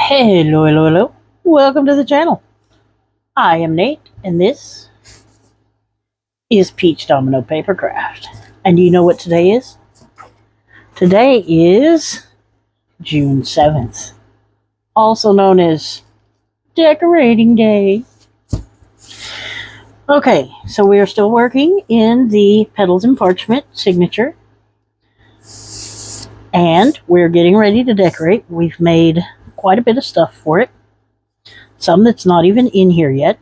Hello. Welcome to the channel. I am Nate, and this is Peach Domino Papercraft. And do you know what today is? Today is June 7th, also known as Decorating Day. Okay, so we are still working in the Petals and Parchment signature. And we're getting ready to decorate. We've made quite a bit of stuff for it. Some that's not even in here yet.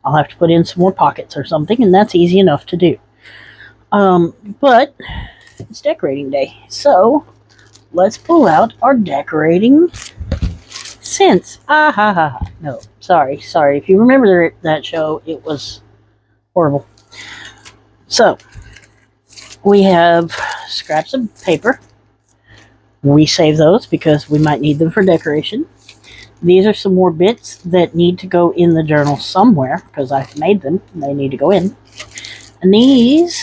I'll have to put in some more pockets or something, and that's easy enough to do. But it's decorating day, so let's pull out our decorating scents. No, sorry. If you remember that show, it was horrible. So we have scraps of paper. We save those because we might need them for decoration. These are some more bits that need to go in the journal somewhere because I've made them. They need to go in. And these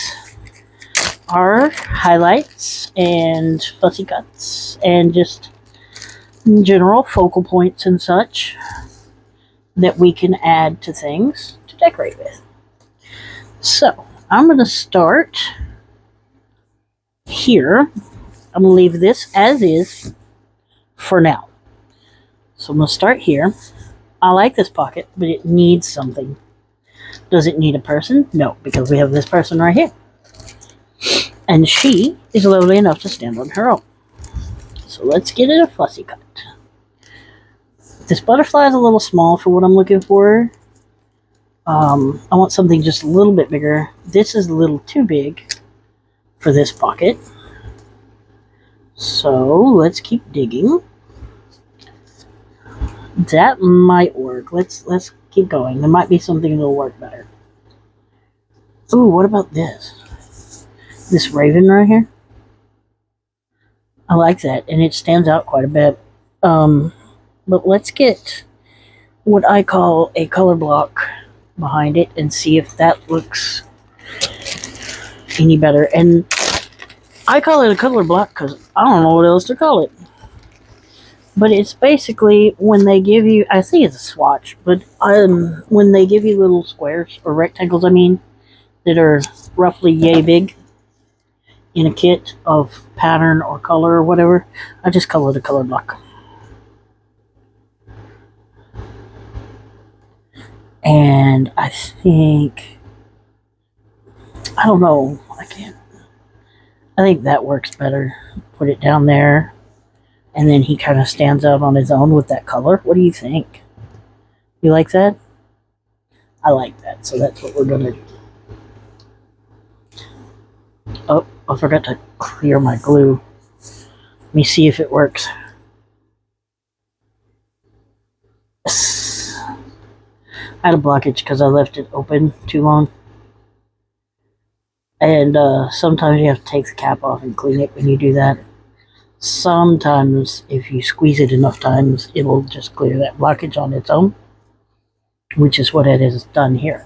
are highlights and fussy cuts and just general focal points and such that we can add to things to decorate with. So I'm going to start here. I'm going to leave this as is for now. So I'm going to start here. I like this pocket, but it needs something. Does it need a person? No, because we have this person right here. And she is lovely enough to stand on her own. So let's get it a fussy cut. This butterfly is a little small for what I'm looking for. I want something just a little bit bigger. This is a little too big for this pocket. So let's keep digging. That might work. Let's keep going. There might be something that'll work better. Ooh, what about this? This raven right here? I like that, and it stands out quite a bit. But let's get what I call a color block behind it and see if that looks any better. And I call it a color block because I don't know what else to call it. But it's basically when they give you, I think it's a swatch, but when they give you little squares, or rectangles I mean, that are roughly yay big in a kit of pattern or color or whatever, I just call it a color block. And I think, I don't know, I think that works better. Put it down there. And then he kind of stands out on his own with that color. What do you think? You like that? I like that, so that's what we're going to do. Oh, I forgot to clear my glue. Let me see if it works. Yes. I had a blockage because I left it open too long. And sometimes you have to take the cap off and clean it when you do that. Sometimes, if you squeeze it enough times, it'll just clear that blockage on its own, which is what it has done here.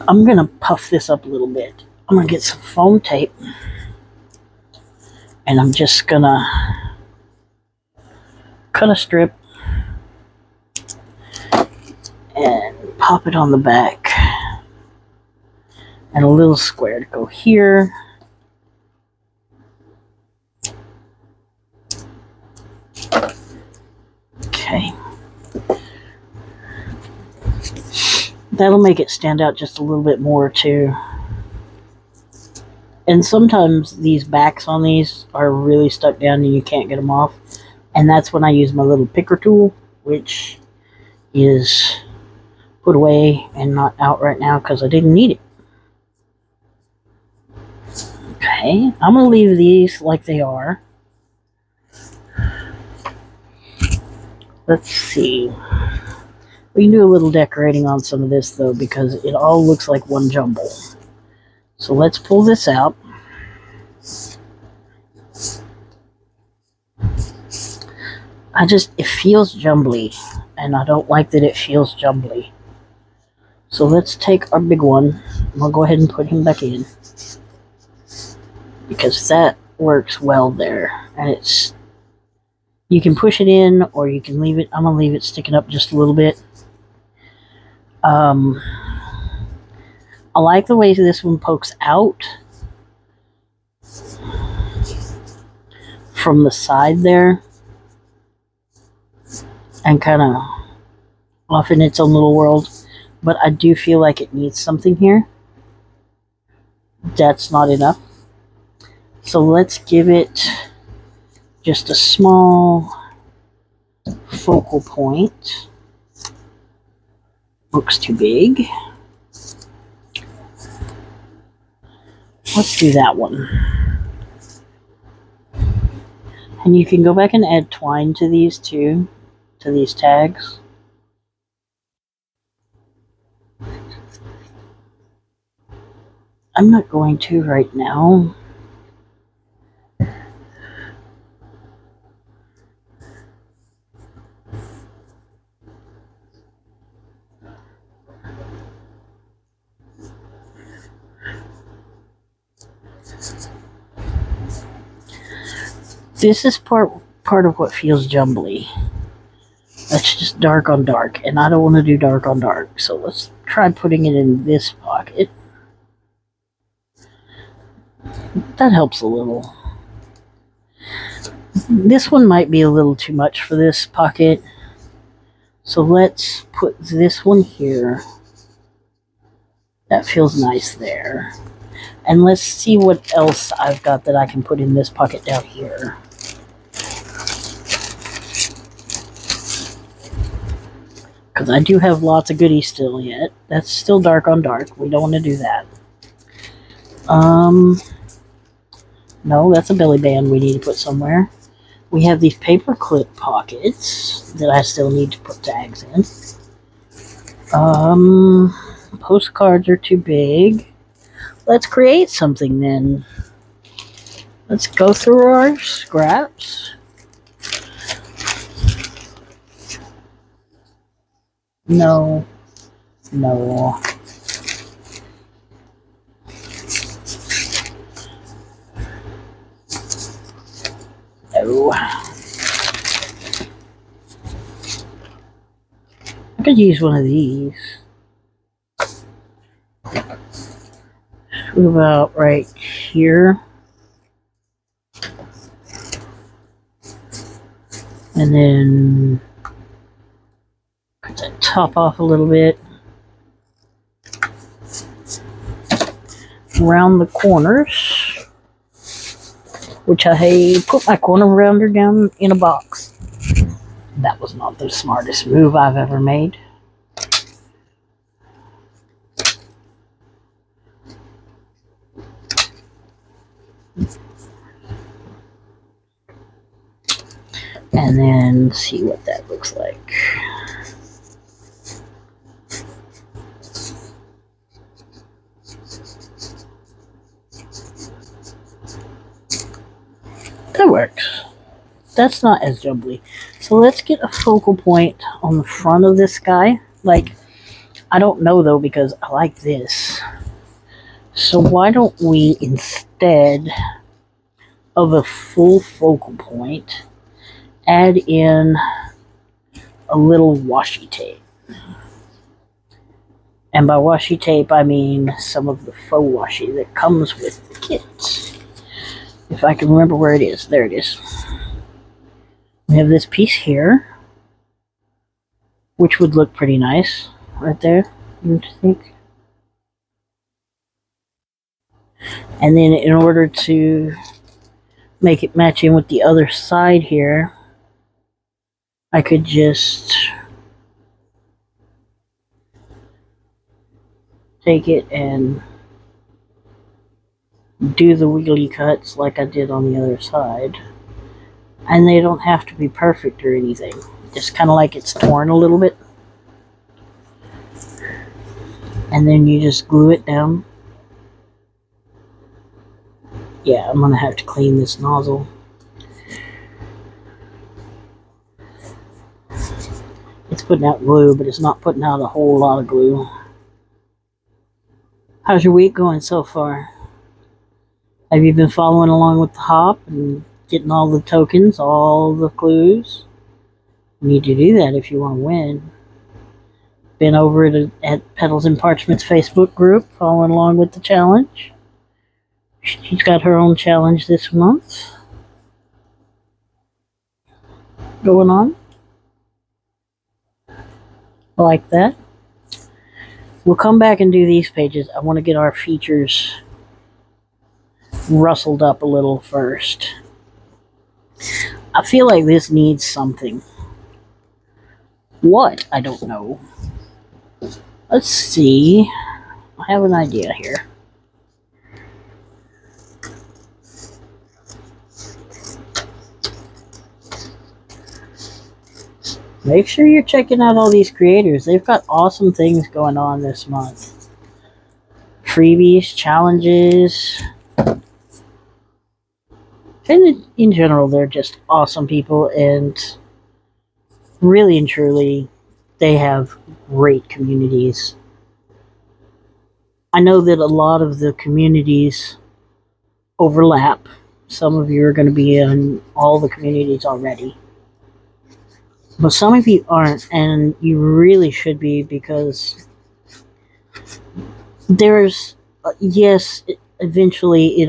I'm going to puff this up a little bit. I'm going to get some foam tape, and I'm just going to cut a strip and pop it on the back, and a little square to go here. Okay. That'll make it stand out just a little bit more too. And sometimes these backs on these are really stuck down and you can't get them off. And that's when I use my little picker tool, which is put away and not out right now because I didn't need it. Okay, I'm going to leave these like they are. Let's see. We can do a little decorating on some of this though because it all looks like one jumble. So let's pull this out. It feels jumbly, and I don't like that it feels jumbly. So let's take our big one, and I'll go ahead and put him back in. Because that works well there. And it's, you can push it in or you can leave it. I'm going to leave it sticking up just a little bit. I like the way this one pokes out from the side there and kind of off in its own little world. But I do feel like it needs something here. That's not enough. So let's give it just a small focal point. Looks too big. Let's do that one. And you can go back and add twine to these too, to these tags. I'm not going to right now. This is part of what feels jumbly. That's just dark on dark, and I don't want to do dark on dark. So let's try putting it in this pocket. That helps a little. This one might be a little too much for this pocket. So let's put this one here. That feels nice there. And let's see what else I've got that I can put in this pocket down here. Because I do have lots of goodies still yet. That's still dark on dark. We don't want to do that. No, that's a belly band we need to put somewhere. We have these paper clip pockets that I still need to put tags in. Postcards are too big. Let's create something then. Let's go through our scraps. No. No. No. I could use one of these. What about right here? And then cut that top off a little bit. Around the corners, which I put my corner rounder down in a box. That was not the smartest move I've ever made. And then see what that looks like. That works. That's not as jumbly. So let's get a focal point on the front of this guy. Like, I don't know though, because I like this. So why don't we, instead of a full focal point, add in a little washi tape. And by washi tape, I mean some of the faux washi that comes with the kit. If I can remember where it is. There it is. We have this piece here, which would look pretty nice right there, don't you think? And then in order to make it match in with the other side here, I could just take it and do the wiggly cuts like I did on the other side. And they don't have to be perfect or anything. Just kind of like it's torn a little bit. And then you just glue it down. Yeah, I'm going to have to clean this nozzle. It's putting out glue, but it's not putting out a whole lot of glue. How's your week going so far? Have you been following along with the hop and getting all the tokens, all the clues? You need to do that if you want to win. Been over at Petals and Parchment's Facebook group, following along with the challenge. She's got her own challenge this month going on. Like that. We'll come back and do these pages. I want to get our features rustled up a little first. I feel like this needs something. What? I don't know. Let's see. I have an idea here. Make sure you're checking out all these creators. They've got awesome things going on this month. Freebies, challenges. And in general, they're just awesome people, and really and truly, they have great communities. I know that a lot of the communities overlap. Some of you are going to be in all the communities already. But some of you aren't, and you really should be, because there's, yes, eventually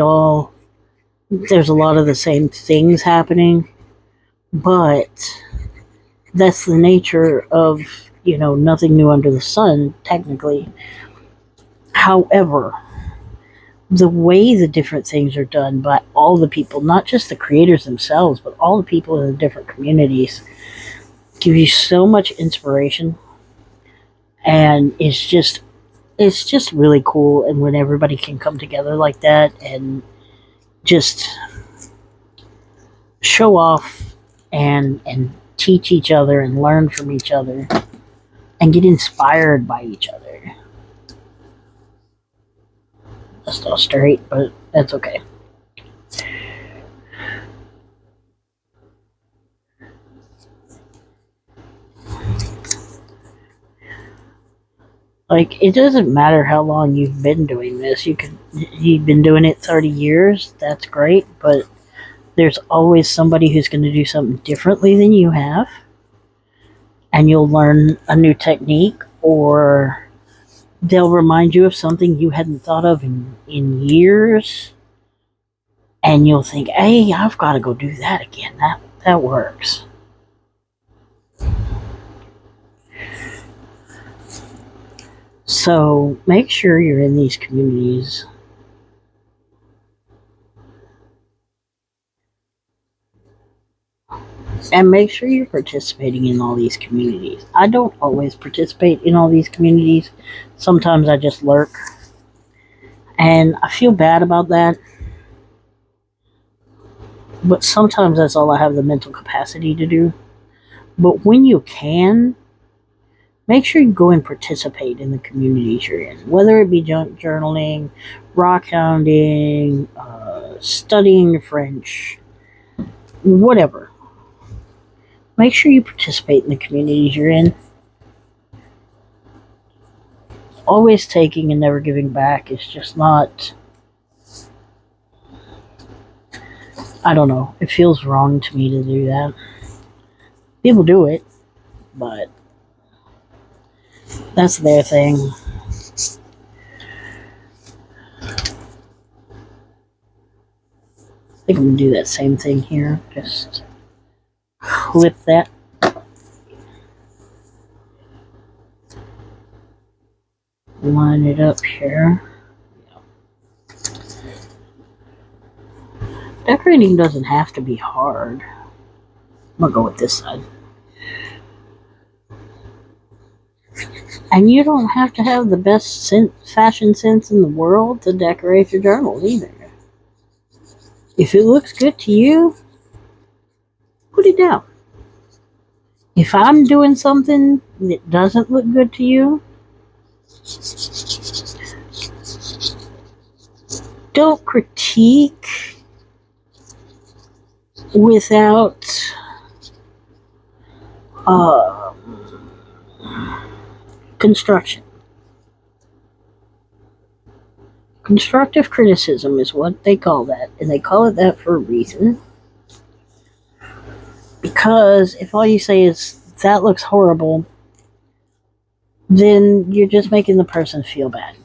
there's a lot of the same things happening, but that's the nature of, nothing new under the sun, technically. However, the way the different things are done by all the people, not just the creators themselves, but all the people in the different communities, give you so much inspiration, and it's just really cool. And when everybody can come together like that and just show off and teach each other and learn from each other and get inspired by each other. That's not straight, but that's okay. Like, it doesn't matter how long you've been doing this. You've been doing it 30 years, that's great, but there's always somebody who's going to do something differently than you have, and you'll learn a new technique, or they'll remind you of something you hadn't thought of in years, and you'll think, hey, I've got to go do that again. That works. So make sure you're in these communities. And make sure you're participating in all these communities. I don't always participate in all these communities. Sometimes I just lurk. And I feel bad about that. But sometimes that's all I have the mental capacity to do. But when you can, make sure you go and participate in the communities you're in. Whether it be journaling, rock hounding, studying French, whatever. Make sure you participate in the communities you're in. Always taking and never giving back is just not... I don't know. It feels wrong to me to do that. People do it, but that's their thing. I think I'm going to do that same thing here. Just clip that. Line it up here. Decorating doesn't have to be hard. I'm going to go with this side. And you don't have to have the best fashion sense in the world to decorate your journals either. If it looks good to you, put it down. If I'm doing something that doesn't look good to you, don't critique without construction. Constructive criticism is what they call that, and they call it that for a reason. Because if all you say is, that looks horrible, then you're just making the person feel bad.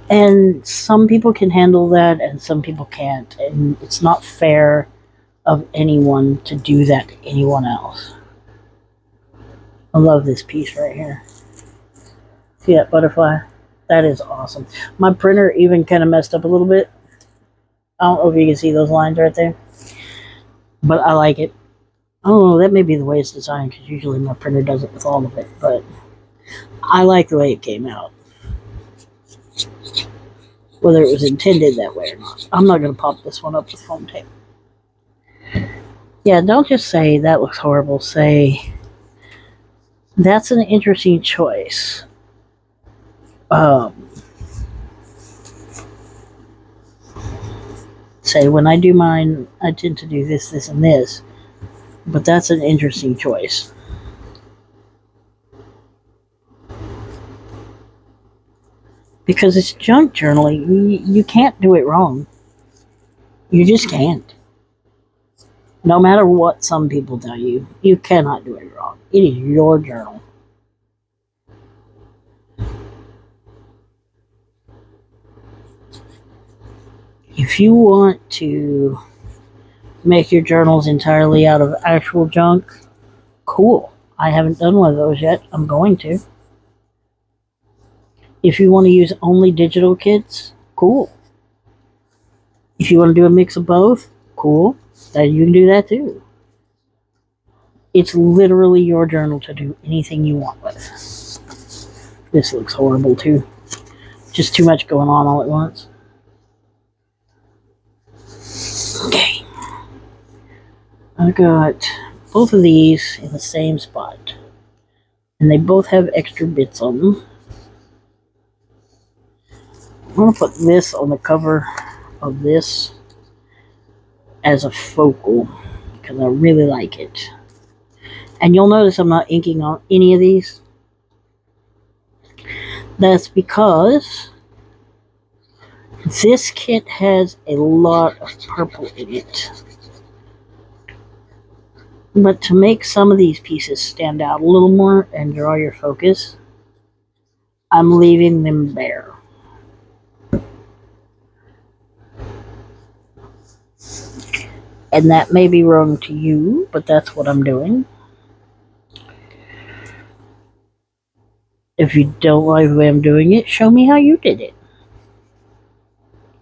And some people can handle that, and some people can't, and it's not fair of anyone to do that to anyone else. I love this piece right here. See that butterfly? That is awesome. My printer even kind of messed up a little bit. I don't know if you can see those lines right there, but I like it. I don't know, that may be the way it's designed, because usually my printer does it with all of it, but I like the way it came out. Whether it was intended that way or not. I'm not going to pop this one up with foam tape. Yeah, don't just say, that looks horrible. Say, that's an interesting choice. Say, when I do mine, I tend to do this, this, and this. But that's an interesting choice. Because it's junk journaling. You can't do it wrong. You just can't. No matter what some people tell you, you cannot do it wrong. It is your journal. If you want to make your journals entirely out of actual junk, cool. I haven't done one of those yet. I'm going to. If you want to use only digital kits, cool. If you want to do a mix of both, cool. You can do that too. It's literally your journal to do anything you want with. This looks horrible too. Just too much going on all at once. Okay. I got both of these in the same spot. And they both have extra bits on them. I'm going to put this on the cover of this as a focal because I really like it. And you'll notice I'm not inking on any of these. That's because this kit has a lot of purple in it. But to make some of these pieces stand out a little more and draw your focus, I'm leaving them bare. And that may be wrong to you, but that's what I'm doing. If you don't like the way I'm doing it, show me how you did it.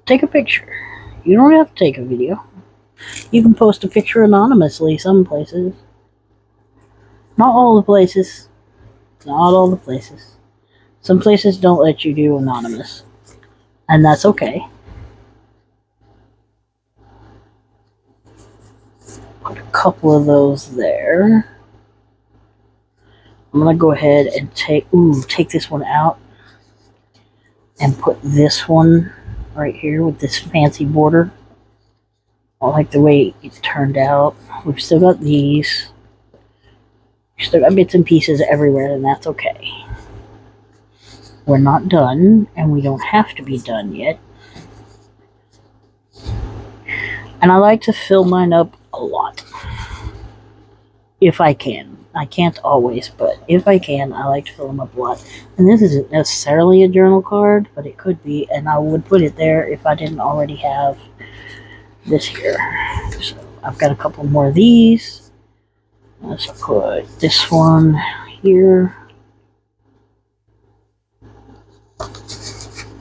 Take a picture. You don't have to take a video. You can post a picture anonymously some places. Not all the places. Not all the places. Some places don't let you do anonymous. And that's okay. Put a couple of those there. I'm going to go ahead and take this one out and put this one right here with this fancy border. I like the way it turned out. We've still got these. We've still got bits and pieces everywhere, and that's okay. We're not done, and we don't have to be done yet. And I like to fill mine up a lot. If I can. I can't always, but if I can, I like to fill them up a lot. And this isn't necessarily a journal card, but it could be, and I would put it there if I didn't already have this here. So I've got a couple more of these. Let's put this one here.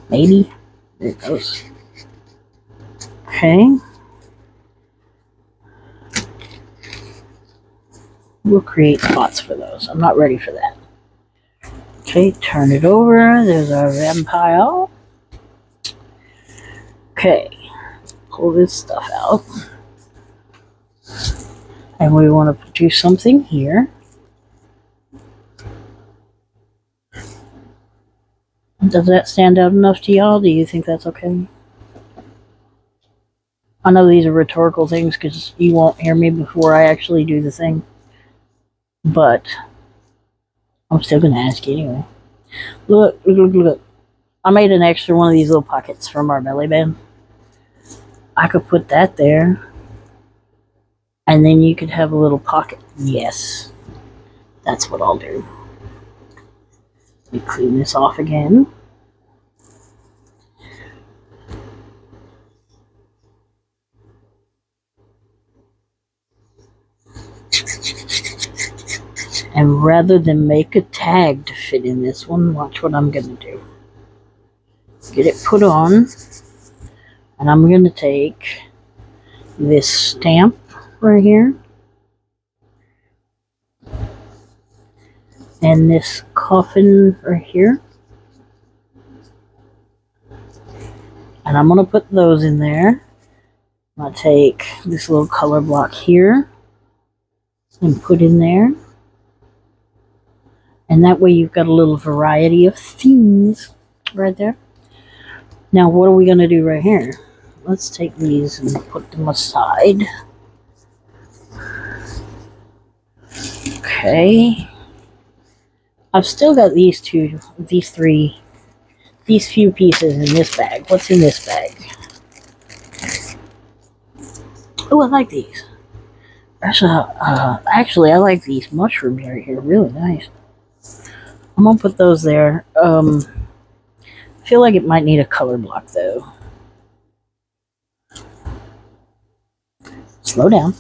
Maybe. There it goes. Okay. We'll create spots for those. I'm not ready for that. Okay, turn it over. There's our vampire. Okay, pull this stuff out. And we want to do something here. Does that stand out enough to y'all? Do you think that's okay? I know these are rhetorical things because you won't hear me before I actually do the thing. But I'm still going to ask you anyway. Look, look, look, look. I made an extra one of these little pockets from our belly band. I could put that there. And then you could have a little pocket. Yes. That's what I'll do. Let me clean this off again. And rather than make a tag to fit in this one, watch what I'm going to do. Get it put on. And I'm going to take this stamp right here. And this coffin right here. And I'm going to put those in there. I'm going to take this little color block here and put in there. And that way you've got a little variety of things right there. Now what are we going to do right here? Let's take these and put them aside. Okay. I've still got these few pieces in this bag. What's in this bag? Oh, I like these. Actually, I like these mushrooms right here. Really nice. I'm gonna put those there. I feel like it might need a color block though. Slow down.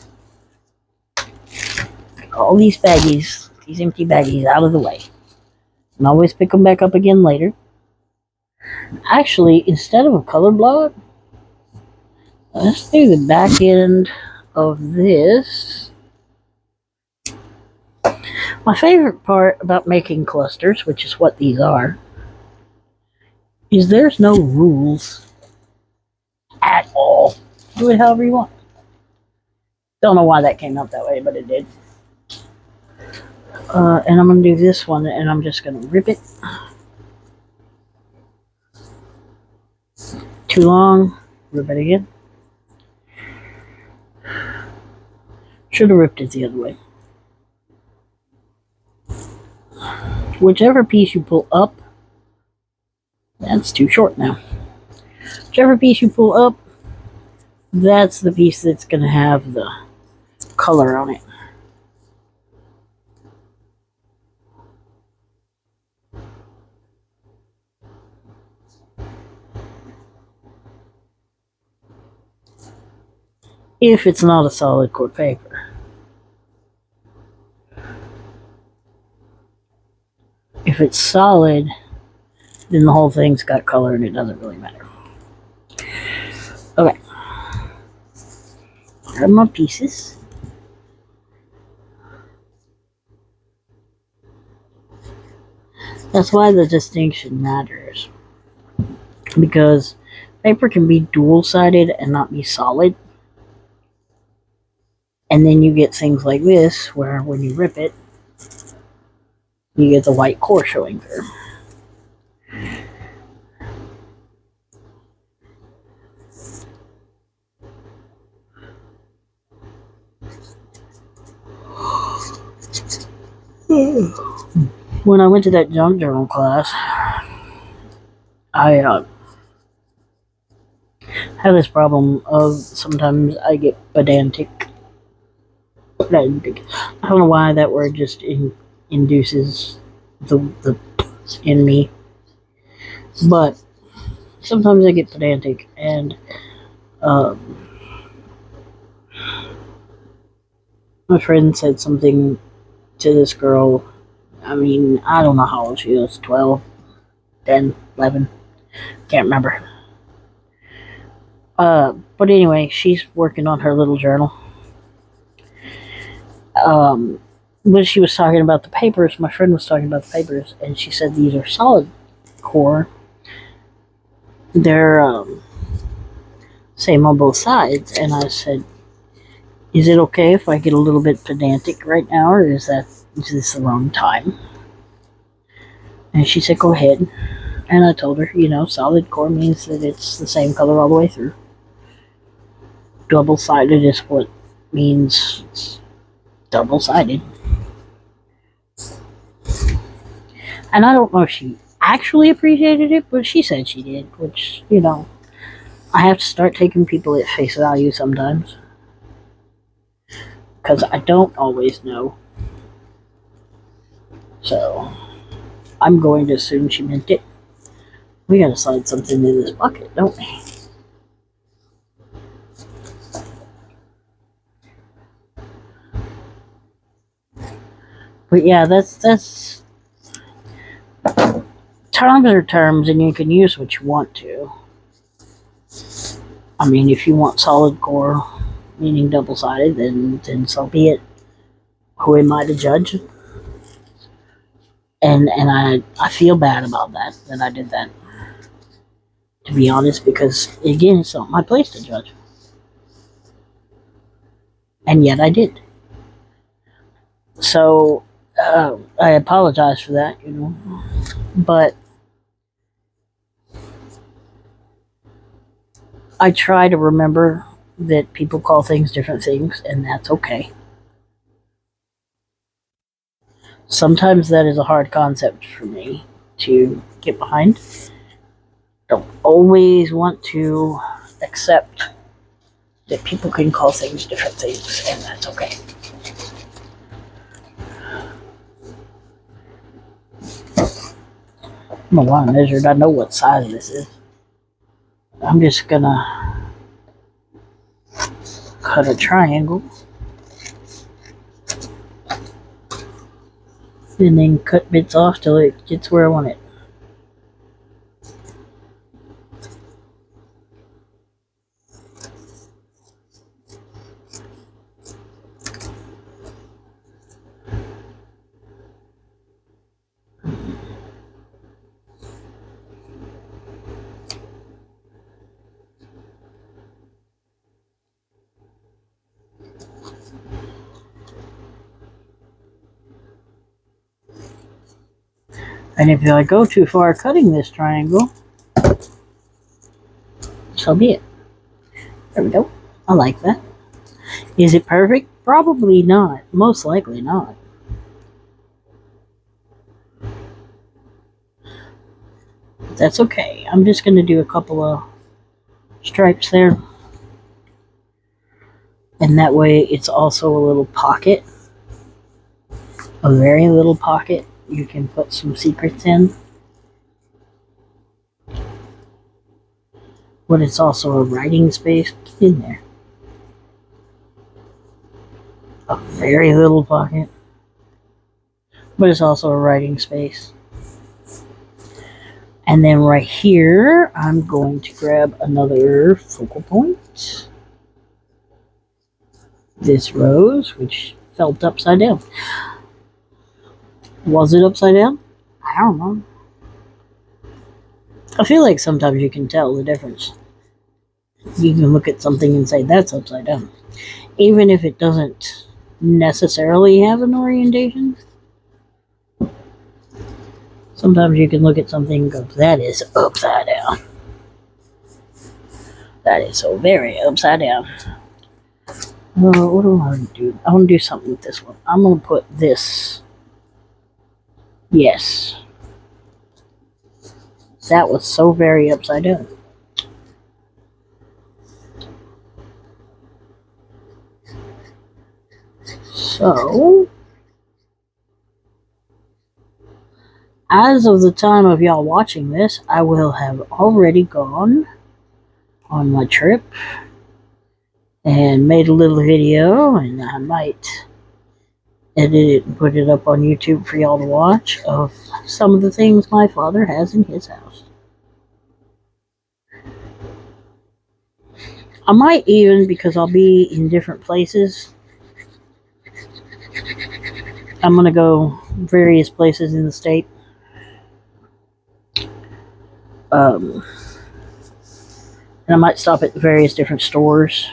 All these baggies, these empty baggies, out of the way. And always pick them back up again later. Actually, instead of a color block, let's do the back end of this. My favorite part about making clusters, which is what these are, is there's no rules at all. Do it however you want. Don't know why that came out that way, but it did. And I'm going to do this one, and I'm just going to rip it. Too long. Rip it again. Should have ripped it the other way. Whichever piece you pull up, that's too short now. Whichever piece you pull up, that's the piece that's going to have the color on it. If it's not a solid core paper. If it's solid, then the whole thing's got color and it doesn't really matter. Okay. Grab my pieces. That's why the distinction matters. Because paper can be dual-sided and not be solid. And then you get things like this, where when you rip it, you get the white core showing through. When I went to that junk journal class, I have this problem of sometimes I get pedantic. I don't know why that word just induces the in me, but sometimes I get pedantic, and my friend said something to this girl. I mean, I don't know how old she is, 12, 10, 11, can't remember. But anyway, she's working on her little journal. When she was talking about the papers, my friend was talking about the papers, and she said these are solid core. They're same on both sides, and I said, is it okay if I get a little bit pedantic right now, or is this the wrong time? And she said, go ahead. And I told her, solid core means that it's the same color all the way through. Double-sided is what means it's double-sided. And I don't know if she actually appreciated it, but she said she did, which, I have to start taking people at face value sometimes. Because I don't always know. So, I'm going to assume she meant it. We gotta slide something in this bucket, don't we? But yeah, that's terms are terms, and you can use what you want to. I mean, if you want solid core, meaning double-sided, then so be it. Who am I to judge? And I feel bad about that I did that. To be honest, because again, it's not my place to judge. And yet I did. So I apologize for that, But I try to remember that people call things different things, and that's okay. Sometimes that is a hard concept for me to get behind. Don't always want to accept that people can call things different things, and that's okay. I'm a line measured. I know what size this is. I'm just gonna cut a triangle and then cut bits off till it gets where I want it. And if I go too far cutting this triangle, so be it. There we go. I like that. Is it perfect? Probably not. Most likely not. But that's okay. I'm just going to do a couple of stripes there. And that way it's also a little pocket. A very little pocket you can put some secrets in. But it's also a writing space in there. A very little pocket. But it's also a writing space. And then right here, I'm going to grab another focal point. This rose, which felt upside down. Was it upside down? I don't know. I feel like sometimes you can tell the difference. You can look at something and say, that's upside down. Even if it doesn't necessarily have an orientation. Sometimes you can look at something and go, that is upside down. That is so very upside down. What do I want to do? I want to do something with this one. I'm going to put this. Yes. That was so very upside down. So, as of the time of y'all watching this, I will have already gone on my trip and made a little video, and I might edit it and put it up on YouTube for y'all to watch of some of the things my father has in his house. I might even, because I'll be in different places, I'm going to go various places in the state. And I might stop at various different stores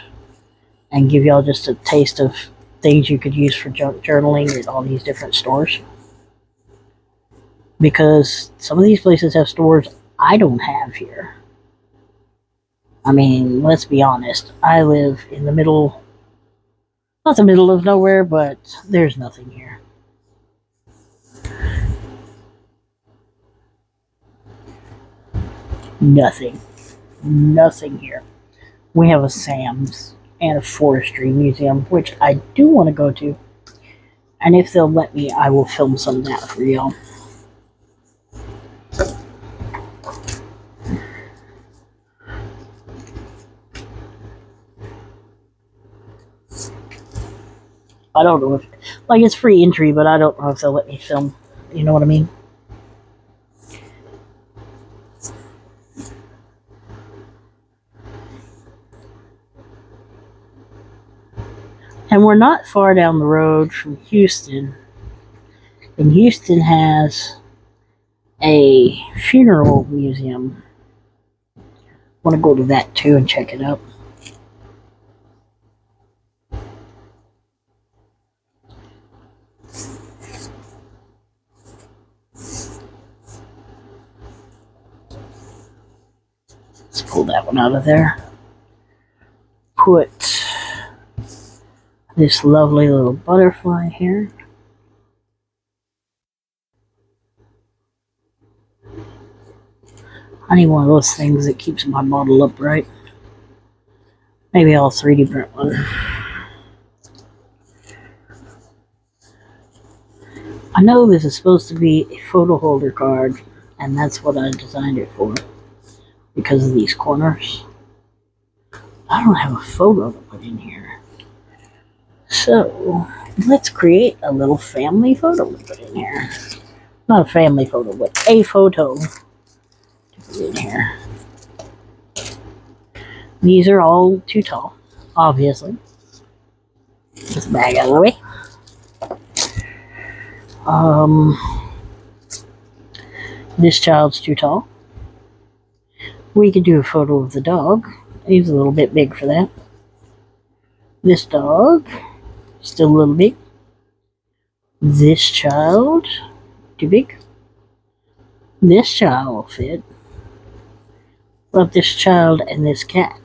and give y'all just a taste of things you could use for journaling at all these different stores. Because some of these places have stores I don't have here. I mean, let's be honest. I live in the middle, not the middle of nowhere, but there's nothing here. Nothing. Nothing here. We have a Sam's and a forestry museum, which I do want to go to. And if they'll let me, I will film some of that for y'all. I don't know if, like, it's free entry, but I don't know if they'll let me film. You know what I mean? And we're not far down the road from Houston. And Houston has a funeral museum. I want to go to that too and check it out. Let's pull that one out of there. Put this lovely little butterfly here. I need one of those things that keeps my model upright. Maybe I'll 3D print one. I know this is supposed to be a photo holder card, and that's what I designed it for, because of these corners. I don't have a photo to put in here. So, let's create a little family photo to put in here. Not a family photo, but a photo to put in here. These are all too tall, obviously. This bag out of the way. This child's too tall. We could do a photo of the dog. He's a little bit big for that. This dog, still a little big. This child, too big. This child will fit. But this child and this cat.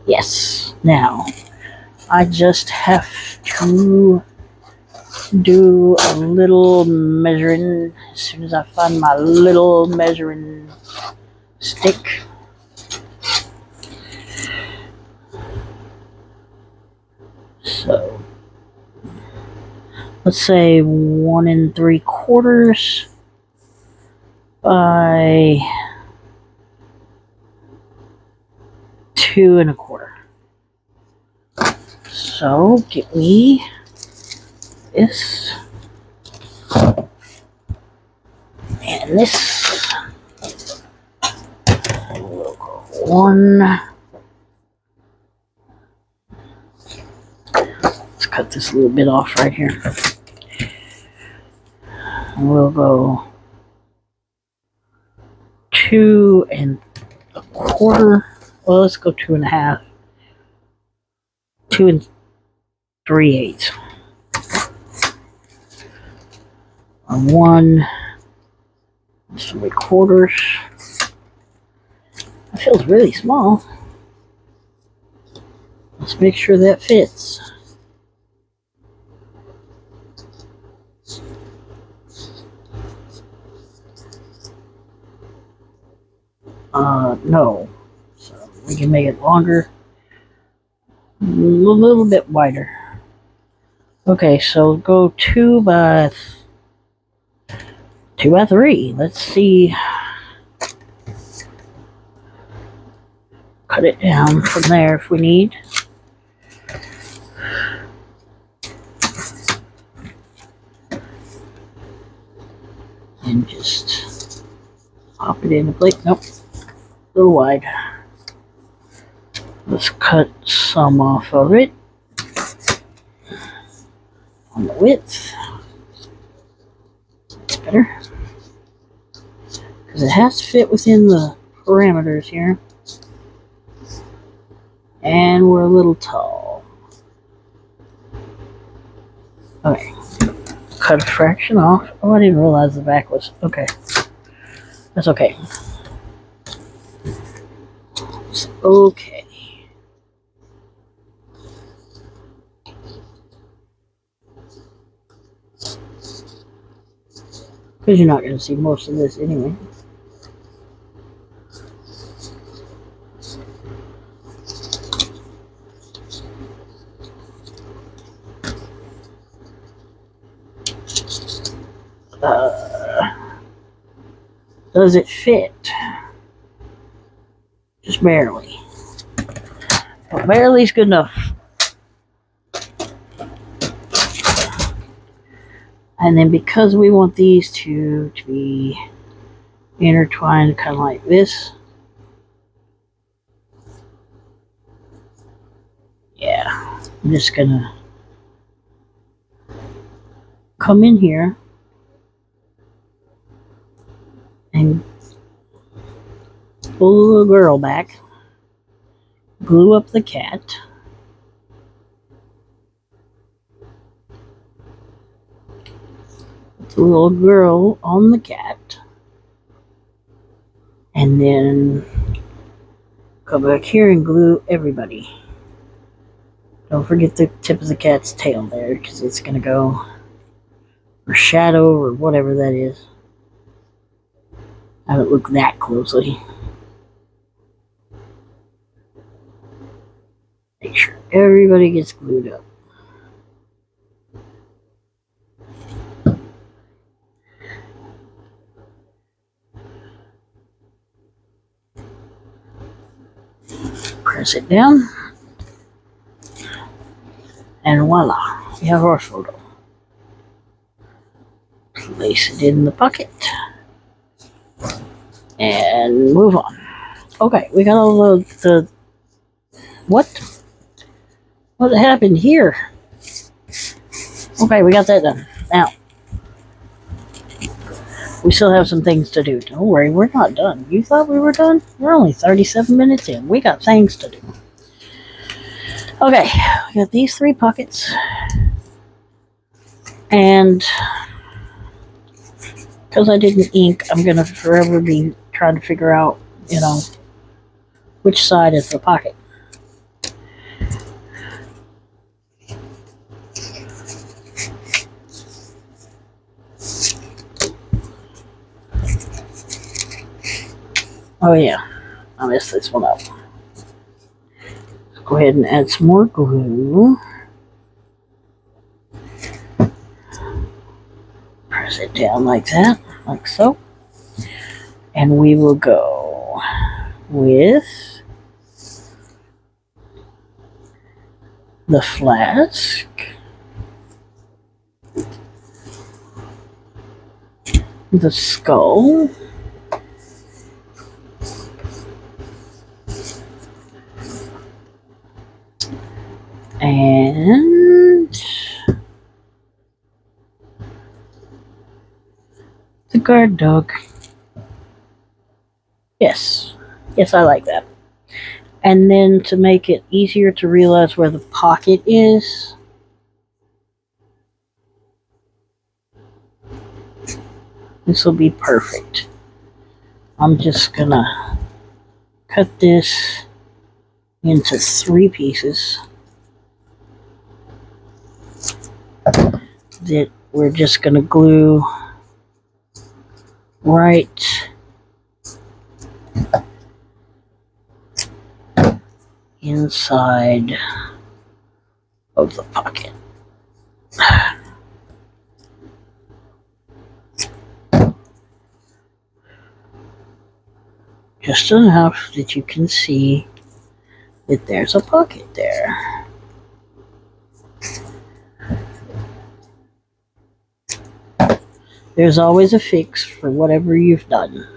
Yes. Now, I just have to do a little measuring as soon as I find my little measuring stick. So, let's say 1 3/4 by 2 1/4. So, get me this and this. We'll go 1. Let's cut this little bit off right here. And we'll go 2 1/4. Well, let's go 2 1/2. 2 3/8. On 1 3/4. That feels really small. Let's make sure that fits. No. So we can make it longer. A little bit wider. Okay, so go 2 by 3. Let's see. Cut it down from there if we need. And just pop it in the plate. Nope. A little wide. Let's cut some off of it on the width. That's better. Because it has to fit within the parameters here. And we're a little tall. Okay. Cut a fraction off. Oh, I didn't realize the back was. Okay. That's okay. It's okay. Because you're not going to see most of this anyway. Does it fit? Just barely. But barely is good enough. And then because we want these two to be intertwined kind of like this. Yeah, I'm just gonna come in here and pull the little girl back, glue up the cat, put the little girl on the cat, and then come back here and glue everybody. Don't forget the tip of the cat's tail there, because it's going to go, or shadow, or whatever that is. I haven't looked that closely. Make sure everybody gets glued up. Press it down. And voila, we have our photo. Place it in the pocket. And move on. Okay, we got all the what? What happened here? Okay, we got that done. Now, we still have some things to do. Don't worry, we're not done. You thought we were done? We're only 37 minutes in. We got things to do. Okay, we got these 3 pockets. And because I didn't ink, I'm going to forever be trying to figure out, which side is the pocket. Oh yeah, I messed this one up. Let's go ahead and add some more glue. Press it down like that, like so. And we will go with the flask. The skull. And the guard dog. Yes, I like that. And then to make it easier to realize where the pocket is, this will be perfect. I'm just gonna cut this into 3 pieces that we're just going to glue right inside of the pocket. Just enough that you can see that there's a pocket there. There's always a fix for whatever you've done.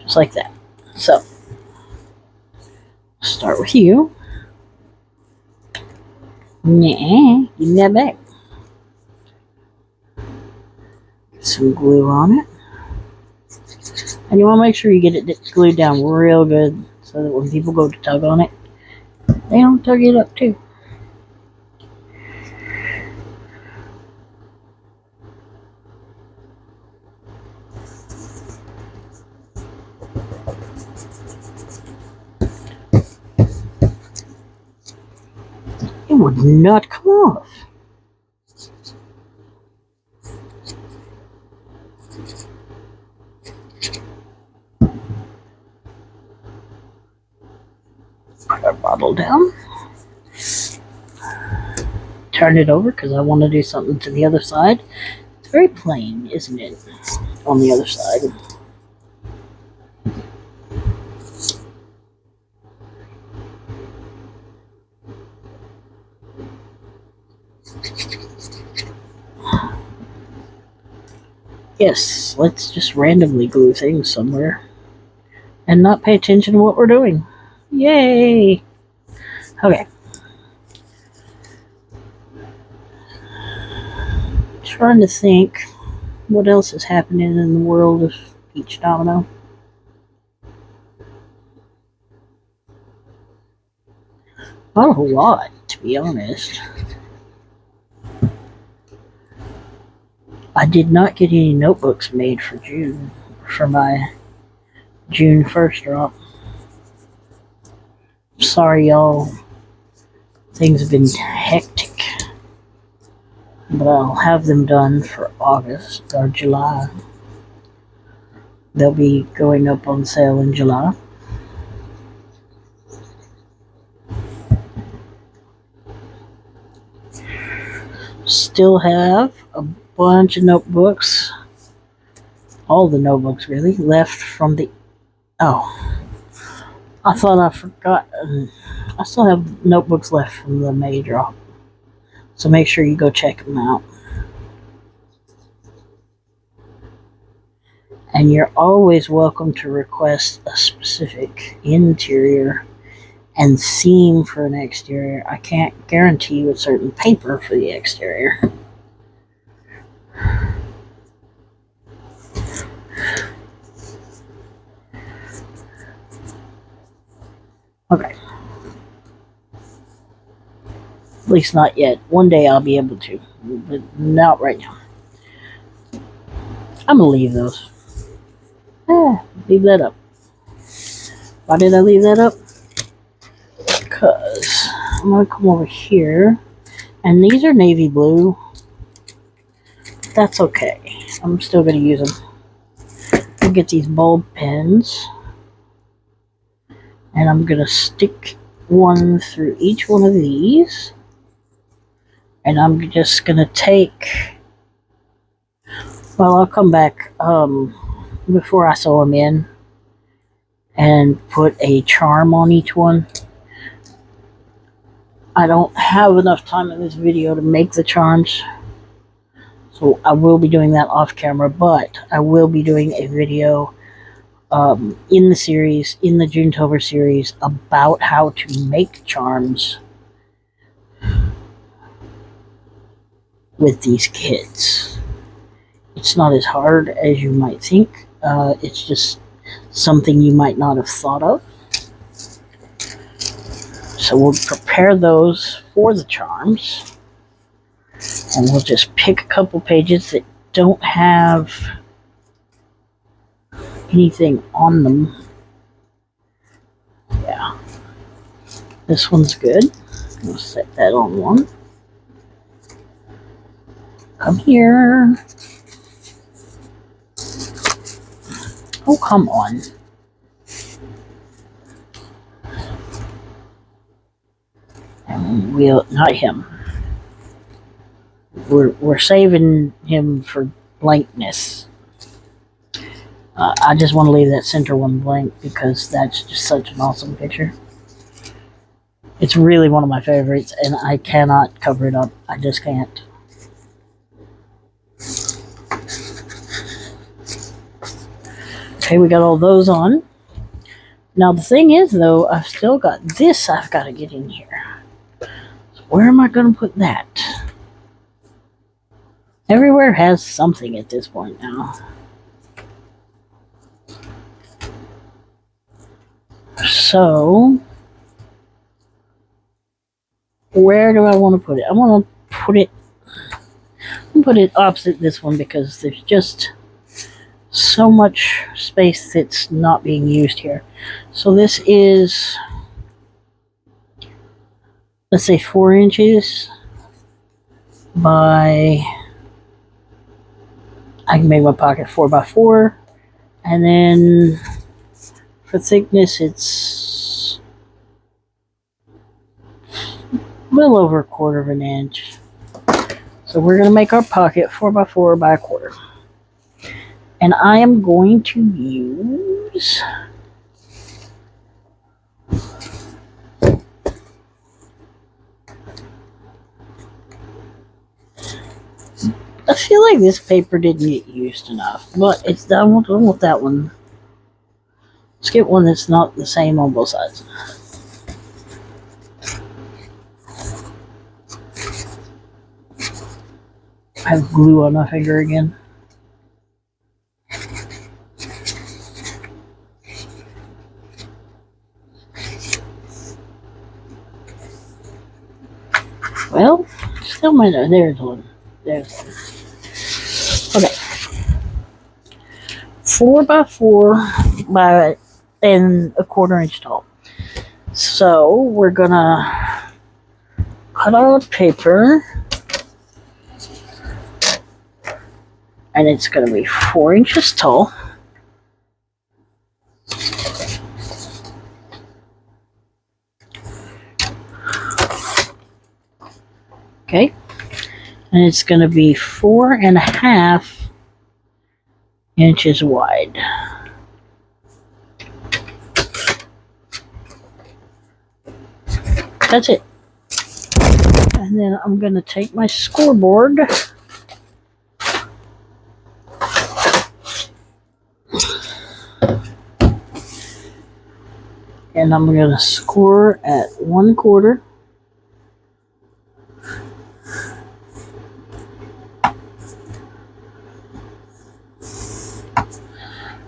Just like that. So, start with you. Nah, give me that back. Get some glue on it. And you want to make sure you get it glued down real good so that when people go to tug on it, they don't tug it up too. It would not come off. Put our bottle down. Turn it over because I want to do something to the other side. It's very plain, isn't it? On the other side. Yes, let's just randomly glue things somewhere and not pay attention to what we're doing. Yay! Okay. Trying to think what else is happening in the world of each domino. Not a whole lot, to be honest. I did not get any notebooks made for June, for my June 1st drop. Sorry, y'all. Things have been hectic. But I'll have them done for August or July. They'll be going up on sale in July. Still have a bunch of notebooks, all the notebooks really, left from the, oh, I thought I forgot, I still have notebooks left from the May drop, so make sure you go check them out. And you're always welcome to request a specific interior and seam for an exterior. I can't guarantee you a certain paper for the exterior. Okay. At least not yet. One day I'll be able to, but not right now. I'm gonna leave those. Leave that up. Why did I leave that up? Because I'm gonna come over here, and these are navy blue. That's okay. I'm still gonna use them. I'll get these bulb pens, and I'm gonna stick one through each one of these, and I'm just gonna take, well, I'll come back before I sew them in and put a charm on each one. I don't have enough time in this video to make the charms, so I will be doing that off camera, but I will be doing a video in the series, in the Junetober series, about how to make charms with these kits. It's not as hard as you might think. It's just something you might not have thought of. So we'll prepare those for the charms, and we'll just pick a couple pages that don't have anything on them. Yeah, this one's good. We'll set that on one. Come here. Oh, come on. And we'll, not him. We're saving him for blankness. I just want to leave that center one blank because that's just such an awesome picture. It's really one of my favorites, and I cannot cover it up. I just can't. Okay, we got all those on. Now the thing is, though, I've still got this I've got to get in here. So where am I going to put that? Everywhere has something at this point now. So, where do I want to put it? I want to put it opposite this one because there's just so much space that's not being used here. So this is let's say 4 inches by, I can make my pocket 4 by 4, and then for thickness it's a little over a quarter of an inch. So we're going to make our pocket 4 by 4 by a quarter. And I am going to use I feel like this paper didn't get used enough, but it's done with that one. Let's get one that's not the same on both sides. I have glue on my finger again. Well, still might not. There's one. There's one. Okay. 4 by 4 by and a quarter inch tall. So we're gonna cut our paper, and it's gonna be 4 inches tall. Okay, and it's gonna be 4.5 inches wide. That's it. And then I'm going to take my scoreboard and I'm going to score at 1/4.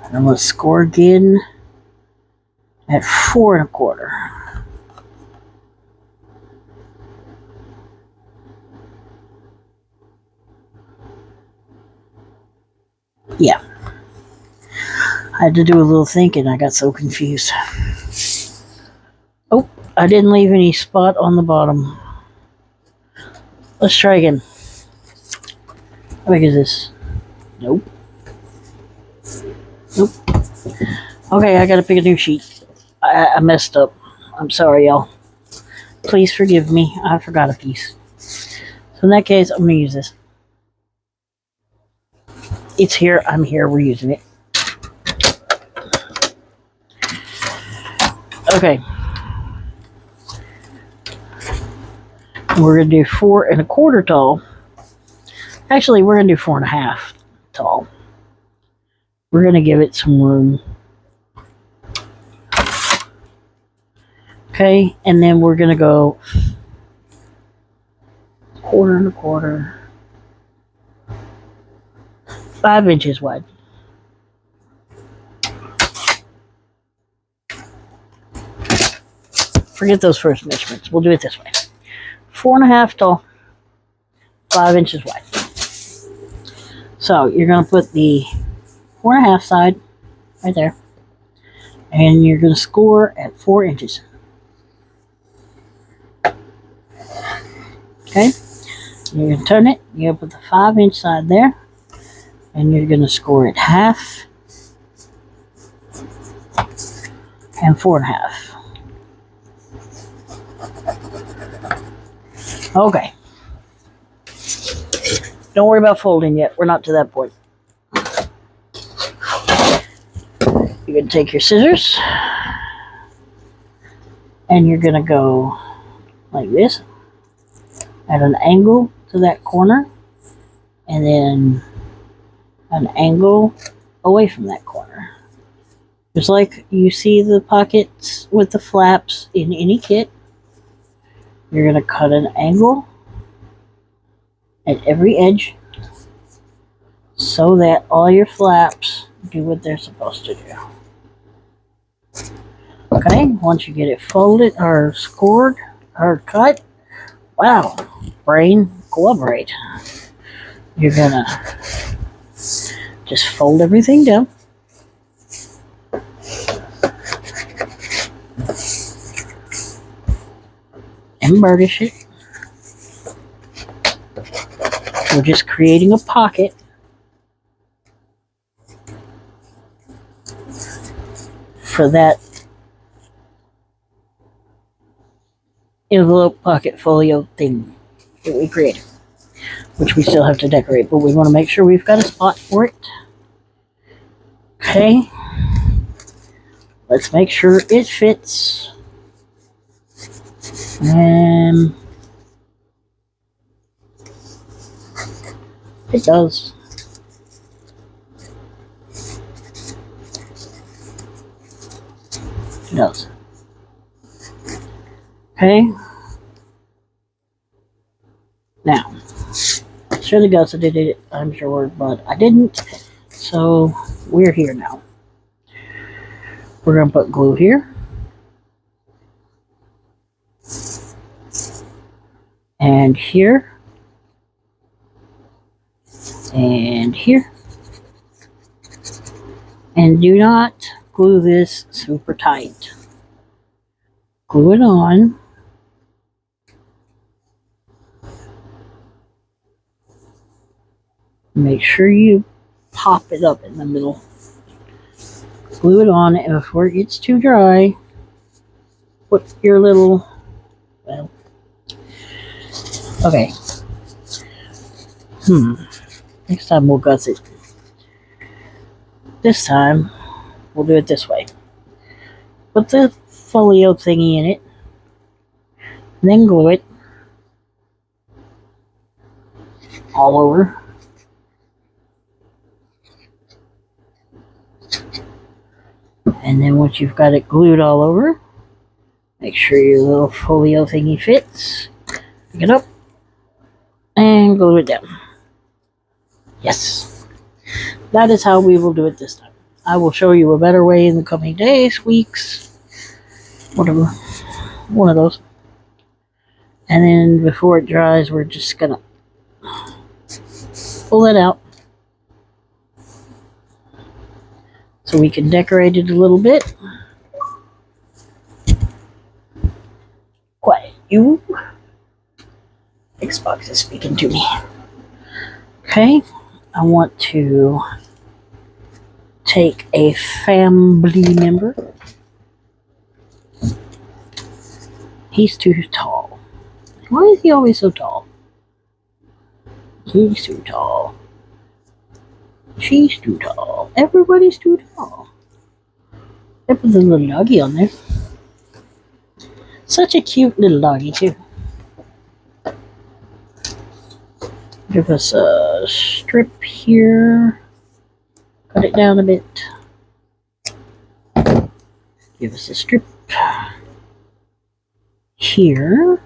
And I'm going to score again at 4 1/4. Yeah. I had to do a little thinking. I got so confused. Oh, I didn't leave any spot on the bottom. Let's try again. How big is this? Nope. Nope. Okay, I gotta pick a new sheet. I messed up. I'm sorry, y'all. Please forgive me. I forgot a piece. So in that case, I'm gonna use this. It's here. I'm here. We're using it. Okay. We're going to do 4 1/4 tall. Actually, we're going to do 4.5 tall. We're going to give it some room. Okay. And then we're going to go 1/4 1/4. 5 inches wide. Forget those first measurements. We'll do it this way. 4.5 tall, 5 inches wide. So you're going to put the 4.5 side right there, and you're going to score at 4 inches. Okay? You're going to turn it. You're going to put the 5 inch side there, and you're going to score at 1/2 and 4.5. Okay. Don't worry about folding yet. We're not to that point. You're going to take your scissors, and you're going to go like this at an angle to that corner, and then an angle away from that corner. Just like you see the pockets with the flaps in any kit, you're going to cut an angle at every edge so that all your flaps do what they're supposed to do. Okay, once you get it folded or scored or cut, wow, brain, cooperate. You're going to just fold everything down. and burnish it. We're just creating a pocket for that envelope pocket folio thing that we created, which we still have to decorate, but we want to make sure we've got a spot for it. Okay, let's make sure it fits. And it does. It does. Okay. Now, should have guessed I did it, I'm sure, but I didn't. So we're here now. We're going to put glue here. And here. And here. And do not glue this super tight. Glue it on. Make sure you pop it up in the middle. Glue it on, and before it gets too dry, put your little, well, okay. Next time we'll guts it. This time, we'll do it this way. Put the folio thingy in it, then glue it all over. And then once you've got it glued all over, make sure your little folio thingy fits. Pick it up and glue it down. Yes. That is how we will do it this time. I will show you a better way in the coming days, weeks, whatever. One of those. And then before it dries, we're just gonna pull it out so we can decorate it a little bit. Quiet, you. Xbox is speaking to me. Okay, I want to take a family member. He's too tall. Why is he always so tall? He's too tall. She's too tall. Everybody's too tall. They put the little doggy on there. Such a cute little doggy, too. Give us a strip here. Cut it down a bit. Give us a strip here.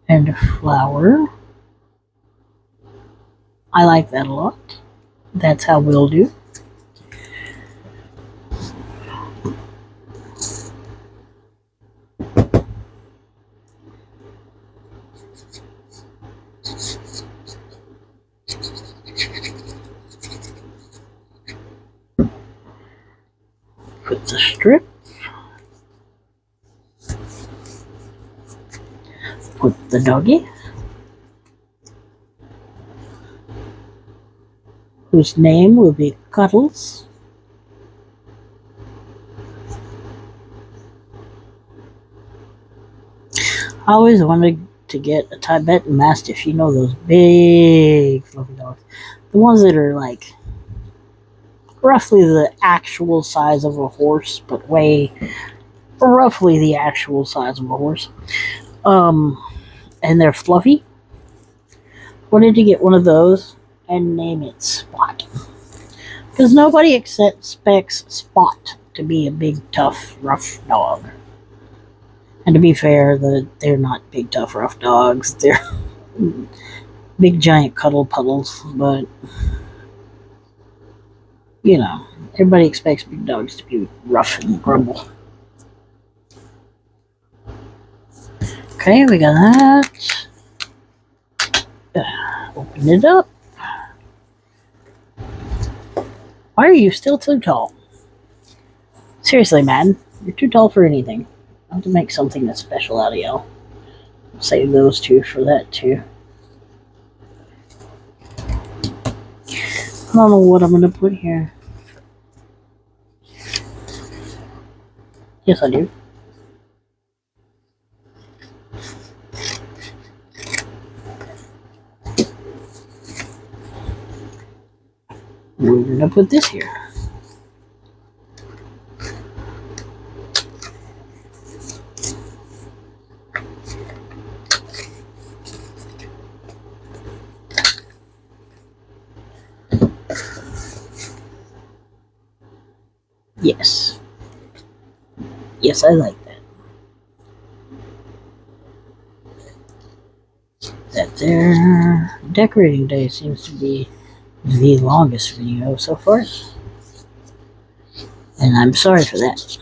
And a flower. I like that a lot. That's how we'll do. Put the strip. Put the doggy, whose name will be Cuddles. I always wanted to get a Tibetan Mastiff. You know, those big fluffy dogs. The ones that are like roughly the actual size of a horse, but weigh roughly the actual size of a horse. And they're fluffy. Wanted to get one of those and name it Spot. Because nobody expects Spot to be a big, tough, rough dog. And to be fair, they're not big, tough, rough dogs. They're big, giant cuddle puddles. But, you know, everybody expects big dogs to be rough and grumble. Okay, we got that. Open it up. Why are you still too tall? Seriously, man. You're too tall for anything. I'll have to make something that's special out of y'all. Save those two for that too. I don't know what I'm going to put here. Yes, I do. We're going to put this here. Yes. Yes, I like that. That there. Decorating day seems to be the longest video so far. And I'm sorry for that.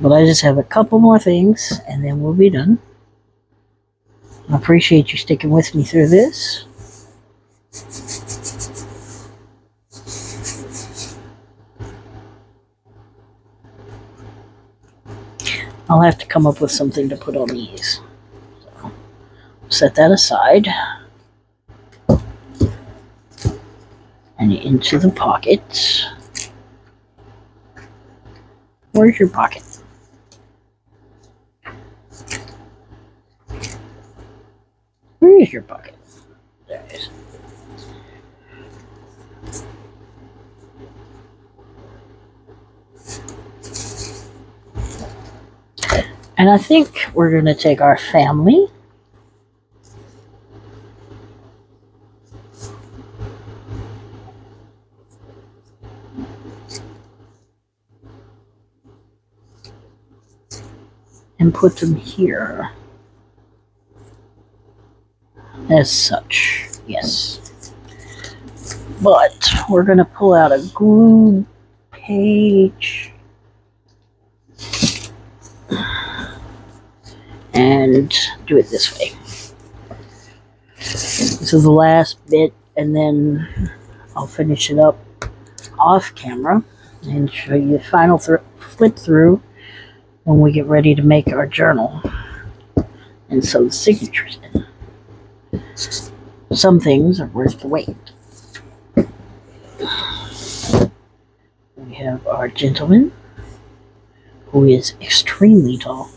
But I just have a couple more things and then we'll be done. I appreciate you sticking with me through this. I'll have to come up with something to put on these. So, set that aside. And into the pocket. Where's your pocket? Where is your pocket? There it is. And I think we're going to take our family. And put them here. As such, yes. But we're going to pull out a glue page. And do it this way. This is the last bit, and then I'll finish it up off camera and show you the final flip through when we get ready to make our journal and sew the signatures in. Some things are worth the wait. We have our gentleman, who is extremely tall.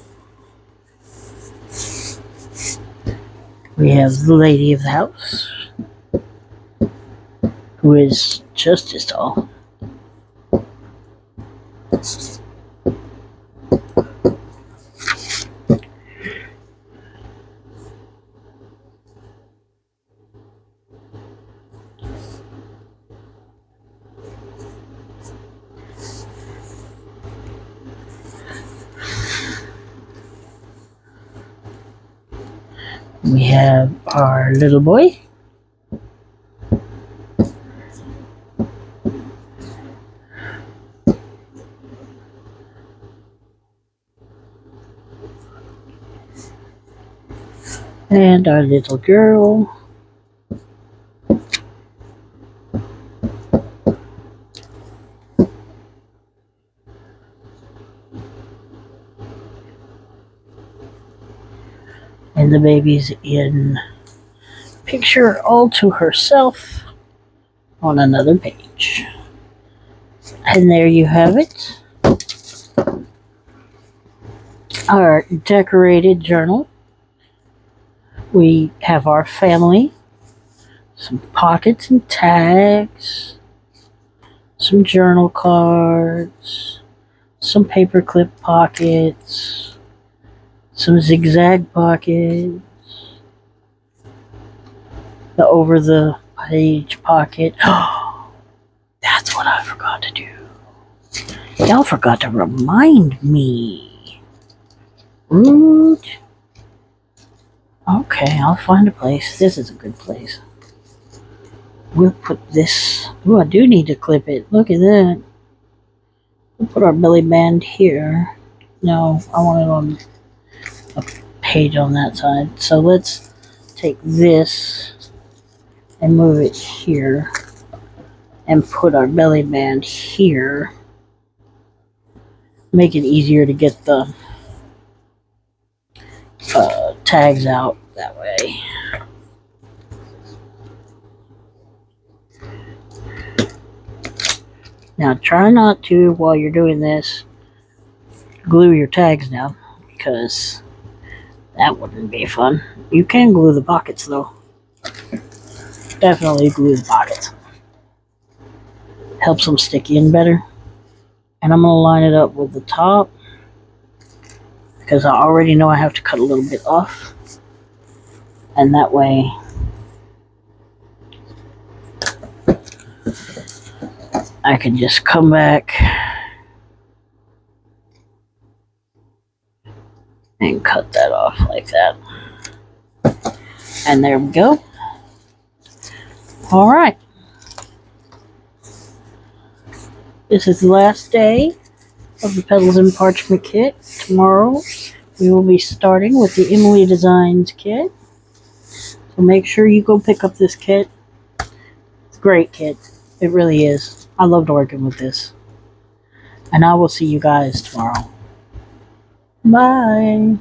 We have the lady of the house, who is just as tall. We have our little boy. And our little girl. And the baby's in picture all to herself on another page. And there you have it. Our decorated journal. We have our family, some pockets and tags, some journal cards, some paperclip pockets, some zigzag pockets, the over the page pocket. Oh, that's what I forgot to do. Y'all forgot to remind me. Rude. Okay, I'll find a place. This is a good place. We'll put this. Oh, I do need to clip it. Look at that. We'll put our belly band here. No, I want it on a page on that side. So let's take this and move it here and put our belly band here. make it easier to get the tags out that way. Now try not to, while you're doing this, glue your tags down, because that wouldn't be fun. You can glue the pockets though. Definitely glue the pockets. Helps them stick in better. And I'm going to line it up with the top, because I already know I have to cut a little bit off. And that way I can just come back and cut that off like that. And there we go. Alright. This is the last day of the Petals and Parchment kit. Tomorrow we will be starting with the Emily Designs kit. So make sure you go pick up this kit. It's a great kit. It really is. I loved working with this. And I will see you guys tomorrow. Bye.